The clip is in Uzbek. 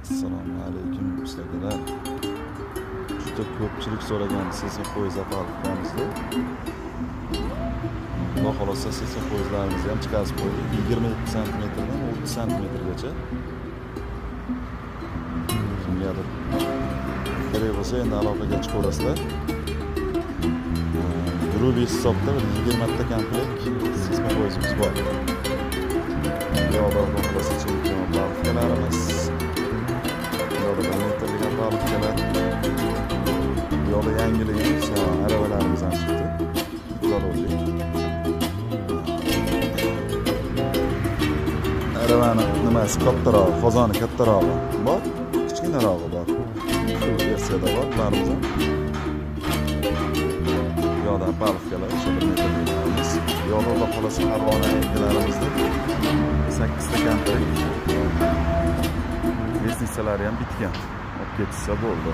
Assalomu alaykum ustalar. Juda ko'pchilik so'ragan sesar poyezd fabrikamizda. Xudo xolosa sesar poyezdlarimizni ham chiqarib qo'ydik. 27 santimetrdan 30 santimetrgacha. Kimgadir kerak bo'lsa endi aloqaga chiqaverasizlar. Grubiy hisobda 20 ta komplekt sesar poyezdimiz bor. Yo'lda bo'lmasa chempion fabrikalarimiz. Metrligan fabrikalar. Yo'lda yangilik arabalarimiz ham chiqdi. Ularga aravani nimasi kattaroq, qozoni kattarog'i bor, kichkinarog'i bor. Shu versiyada bor ularimiz ham. Yo'lda fabrikalar o'sha 1 metrliklarimiz. Yo'lda qolasa Farg'ona yangilarimizda 8 ta komplekt. Lestitsalari ham bitgan. Olib ketishsa bo'ldi.